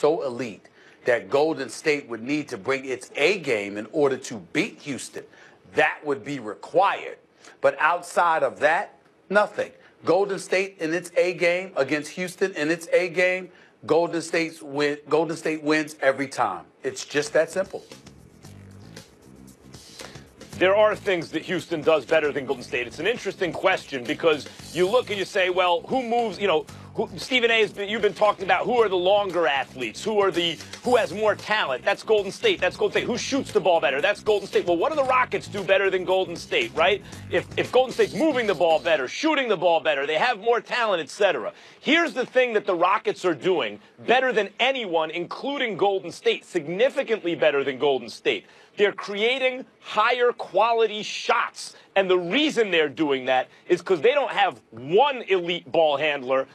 so elite that Golden State would need to bring its A game in order to beat Houston. That would be required. But outside of that, nothing. Golden State in its A game against Houston in its A game, Golden State wins every time. It's just that simple. There are things that Houston does better than Golden State. It's an interesting question because you look and you say, well, who moves, Stephen A. You've been talking about who are the longer athletes, who has more talent. That's Golden State. That's Golden State. Who shoots the ball better? That's Golden State. Well, what do the Rockets do better than Golden State, right? If Golden State's moving the ball better, shooting the ball better, they have more talent, etc. Here's the thing that the Rockets are doing better than anyone, including Golden State, significantly better than Golden State. They're creating higher quality shots. And the reason they're doing that is because they don't have one elite ball handler,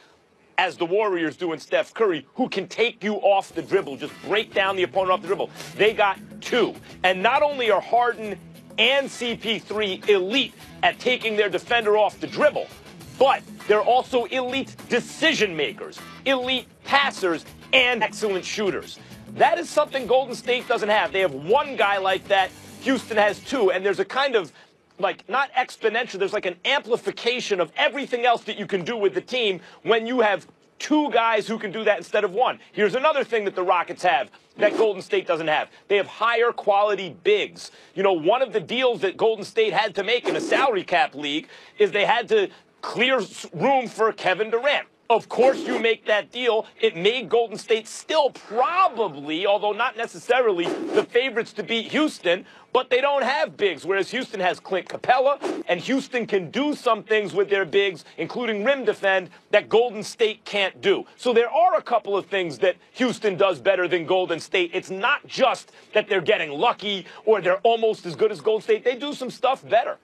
as the Warriors do in Steph Curry, who can take you off the dribble, just break down the opponent off the dribble. They got two. And not only are Harden and CP3 elite at taking their defender off the dribble, but they're also elite decision makers, elite passers, and excellent shooters. That is something Golden State doesn't have. They have one guy like that. Houston has two. And there's a kind of, not exponential, there's like an amplification of everything else that you can do with the team when you have two guys who can do that instead of one. Here's another thing that the Rockets have that Golden State doesn't have. They have higher quality bigs. One of the deals that Golden State had to make in a salary cap league is they had to clear room for Kevin Durant. Of course you make that deal. It made Golden State still probably, although not necessarily, the favorites to beat Houston, but they don't have bigs, whereas Houston has Clint Capella, and Houston can do some things with their bigs, including rim defend, that Golden State can't do. So there are a couple of things that Houston does better than Golden State. It's not just that they're getting lucky or they're almost as good as Golden State. They do some stuff better.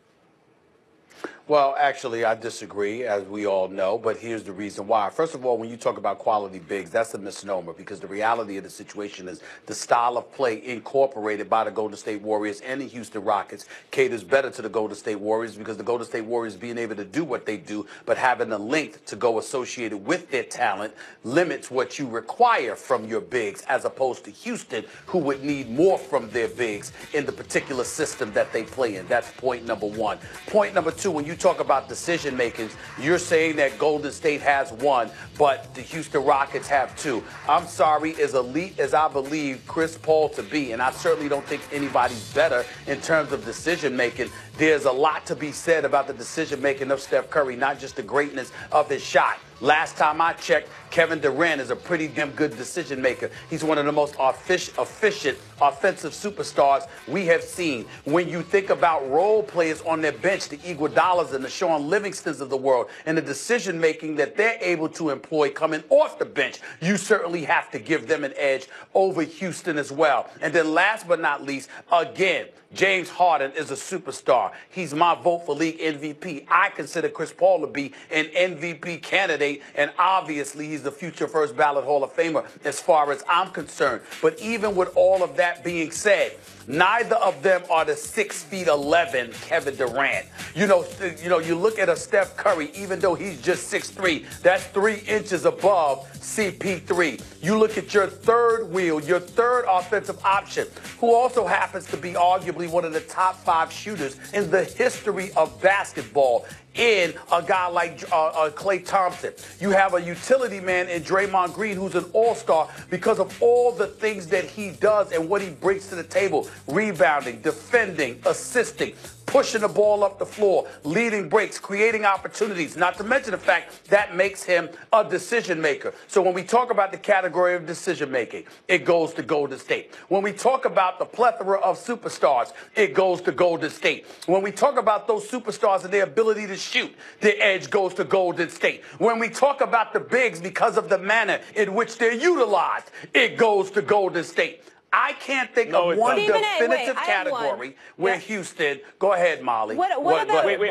Well, actually, I disagree, as we all know, but here's the reason why. First of all, when you talk about quality bigs, that's a misnomer because the reality of the situation is the style of play incorporated by the Golden State Warriors and the Houston Rockets caters better to the Golden State Warriors because the Golden State Warriors being able to do what they do, but having the length to go associated with their talent limits what you require from your bigs as opposed to Houston, who would need more from their bigs in the particular system that they play in. That's point number one. Point number two, when you talk about decision makers, you're saying that Golden State has one, but the Houston Rockets have two. I'm sorry, as elite as I believe Chris Paul to be, and I certainly don't think anybody's better in terms of decision making, there's a lot to be said about the decision making of Steph Curry, not just the greatness of his shot. Last time I checked, Kevin Durant is a pretty damn good decision maker. He's one of the most efficient offensive superstars we have seen. When you think about role players on their bench, the Iguodalas and the Sean Livingstons of the world, and the decision making that they're able to employ coming off the bench, you certainly have to give them an edge over Houston as well. And then last but not least, again, James Harden is a superstar. He's my vote for league MVP. I consider Chris Paul to be an MVP candidate, and obviously he's the future first ballot Hall of Famer as far as I'm concerned. But even with all of that being said, neither of them are the 6'11" Kevin Durant. You look at a Steph Curry, even though he's just 6'3", that's 3 inches above CP3. You look at your third wheel, your third offensive option, who also happens to be arguably one of the top 5 shooters in the history of basketball, in a guy like Klay Thompson. You have a utility man in Draymond Green who's an all-star because of all the things that he does and what he brings to the table. Rebounding, defending, assisting, pushing the ball up the floor, leading breaks, creating opportunities, not to mention the fact that makes him a decision maker. So when we talk about the category of decision making, it goes to Golden State. When we talk about the plethora of superstars, it goes to Golden State. When we talk about those superstars and their ability to shoot, the edge goes to Golden State. When we talk about the bigs because of the manner in which they're utilized, it goes to Golden State. I can't think of one definitive category where Houston. Go ahead, Molly. Wait,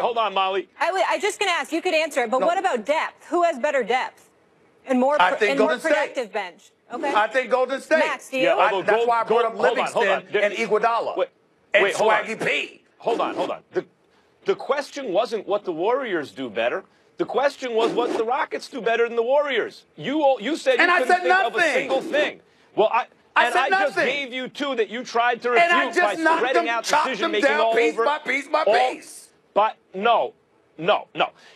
hold on, Molly. I just going to ask. You could answer it, but what about depth? Who has better depth and more productive bench? Okay. I think Golden State. Max, do you? That's why I brought up Livingston and Iguodala and Swaggy P. Hold on. The question wasn't what the Warriors do better. The question was what the Rockets do better than the Warriors. You said you couldn't think of a single thing. Well, I said just nothing. gave you two that you tried to refute And I just by spreading out decision-making all piece over. by piece by piece. But no.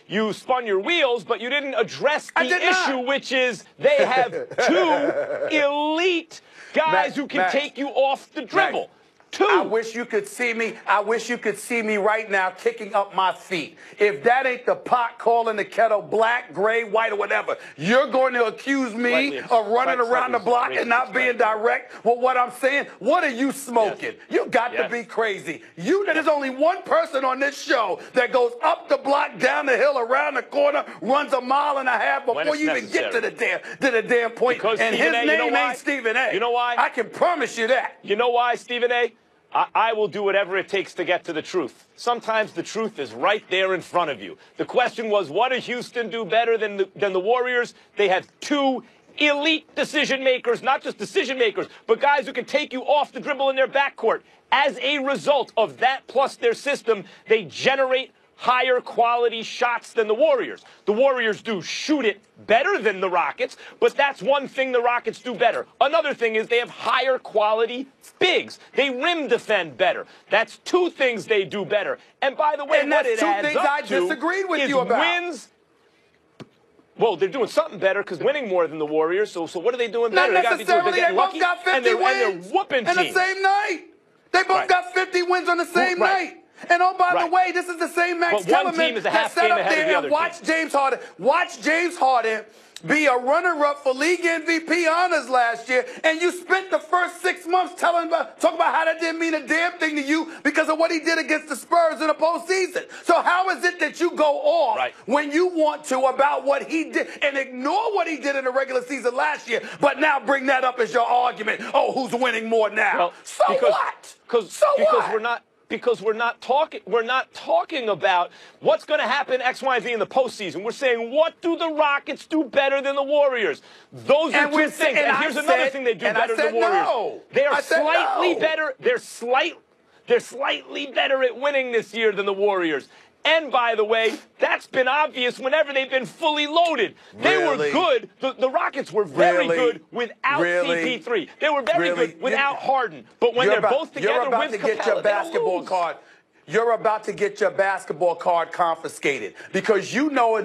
You spun your wheels, but you didn't address the issue, which is they have two elite guys who can take you off the dribble. Two. I wish you could see me. I wish you could see me right now kicking up my feet. If that ain't the pot calling the kettle black, gray, white, or whatever, you're going to accuse me of running around the block and not being direct with what I'm saying? What are you smoking? Yes. You got to be crazy. There's only one person on this show that goes up the block, down the hill, around the corner, runs 1.5 miles before you even get to the damn point. Because and Stephen his name ain't Stephen A. You know why? I can promise you that. You know why, Stephen A.? I will do whatever it takes to get to the truth. Sometimes the truth is right there in front of you. The question was, what does Houston do better than the Warriors? They have two elite decision makers, not just decision makers, but guys who can take you off the dribble in their backcourt. As a result of that plus their system, they generate higher quality shots than the Warriors. The Warriors do shoot it better than the Rockets, but that's one thing the Rockets do better. Another thing is they have higher quality bigs. They rim defend better. That's two things they do better. And by the way, and what that's it two adds things up I disagreed with is you about. Wins. Well, they're doing something better because winning more than the Warriors. So what are they doing better? Not necessarily. They both got 50 wins. And they're whooping teams. the same night. They both got 50 wins on the same night. And oh, by the way, this is the same Max Kellerman that sat up there and watched James Harden. Watch James Harden be a runner-up for league MVP honors last year, and you spent the first 6 months talking about how that didn't mean a damn thing to you because of what he did against the Spurs in the postseason. So how is it that you go off when you want to about what he did and ignore what he did in the regular season last year, but now bring that up as your argument? Oh, who's winning more now? Well, what? Because we're not talking about what's going to happen X, Y, and Z in the postseason. We're saying, what do the Rockets do better than the Warriors? Those are two things. And here's another thing they do better than the Warriors. No. They are slightly better. They're slightly better at winning this year than the Warriors. And by the way, that's been obvious whenever they've been fully loaded. They were good. The Rockets were very good without CP3. They were very good without Harden. But when they're both together with Capella, you're about to get your basketball card confiscated because you know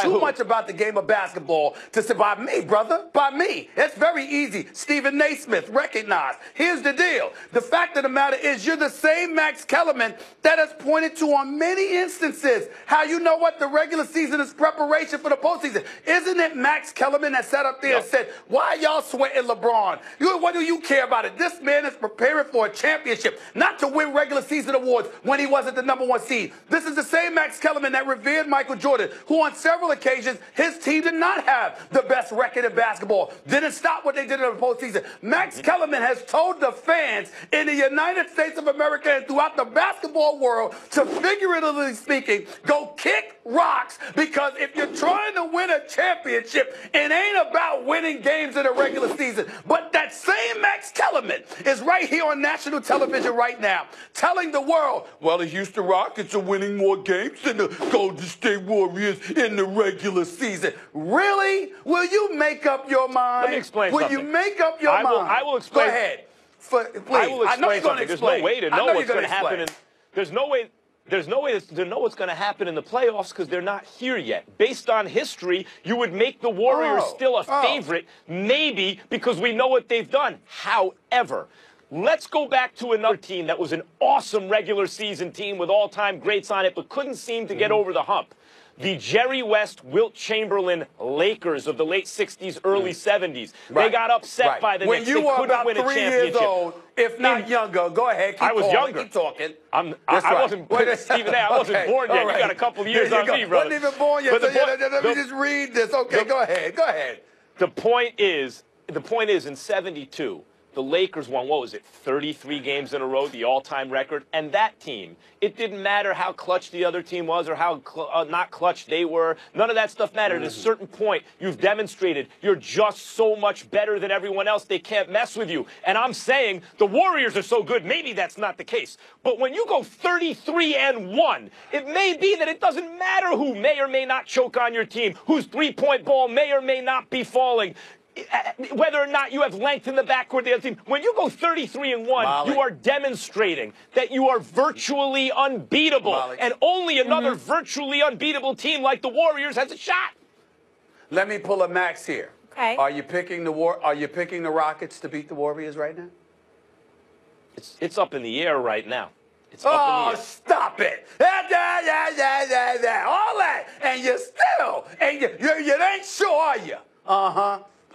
too much about the game of basketball to say, by me, brother, by me. It's very easy. Stephen Naismith, recognized. Here's the deal. The fact of the matter is you're the same Max Kellerman that has pointed to on many instances how you know what the regular season is preparation for the postseason. Isn't it Max Kellerman that sat up there and said, why y'all sweating LeBron? What do you care about it? This man is preparing for a championship, not to win regular season awards when he wasn't the #1 seed. This is the same Max Kellerman that revered Michael Jordan, who on several occasions, his team did not have the best record in basketball. Didn't stop what they did in the postseason. Max Kellerman has told the fans in the United States of America and throughout the basketball world to, figuratively speaking, go kick rocks, because if you're trying to win a championship, it ain't about winning games in the regular season. But that same Max Kellerman is right here on national television right now telling the world, well, the Houston Rockets are winning more games than the Golden State Warriors in the regular season. Really? Will you make up your mind? Let me explain something. Will you make up your mind? I will explain. Go ahead. Please. I will explain I know you're going to There's explain. no way to know what's going to happen. There's no way to know what's going to happen in the playoffs because they're not here yet. Based on history, you would make the Warriors still a favorite, maybe because we know what they've done. However, let's go back to another team that was an awesome regular season team with all-time greats on it, but couldn't seem to get over the hump. The Jerry West, Wilt Chamberlain Lakers of the late 60s, early 70s. They got upset by the Knicks. They couldn't win a championship. When you were about 3 years old, if not younger, go ahead. I was younger. Keep talking. I wasn't, Stephen A., I wasn't born yet. You got a couple of years on me, brother. Wasn't even born yet. Let me just read this. Okay, go ahead. Go ahead. The point is, in 72, the Lakers won, 33 games in a row, the all-time record. And that team, it didn't matter how clutch the other team was or how not clutch they were. None of that stuff mattered. At a certain point, you've demonstrated you're just so much better than everyone else, they can't mess with you. And I'm saying the Warriors are so good, maybe that's not the case. But when you go 33-1, it may be that it doesn't matter who may or may not choke on your team, whose three-point ball may or may not be falling. whether or not you have length in the backcourt, the other team. When you go 33-1, Molly, you are demonstrating that you are virtually unbeatable, Molly, and only another virtually unbeatable team like the Warriors has a shot. let me pull a Max here. Okay. Are you picking the Rockets to beat the Warriors right now? It's up in the air right now. It's up in the air. Stop it! All that, and you still, and you ain't sure, are you?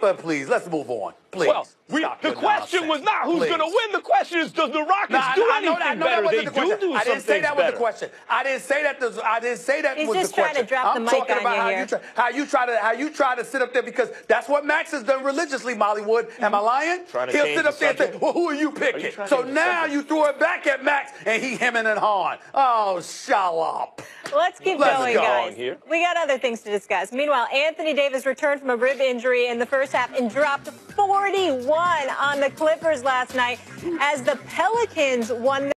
But please, let's move on. Please. Well, Stop the your question was nonsense. not who's Please. going to win. The question is, does the Rockets do anything better? They do I didn't say that was the better. question. I didn't say that. I didn't say that He's was the just question. trying to drop the I'm mic talking on about you how you try to sit up there, because that's what Max has done religiously. Mollywood, am I lying? Trying to He'll change sit up the there and say, subject? "Well, who are you picking?" trying to So change the now subject? you threw it back at Max, and he hemming and hawing. Oh, shut up. Let's keep Let's going, go. guys. Here. We got other things to discuss. Meanwhile, Anthony Davis returned from a rib injury in the first half and dropped 41 on the Clippers last night as the Pelicans won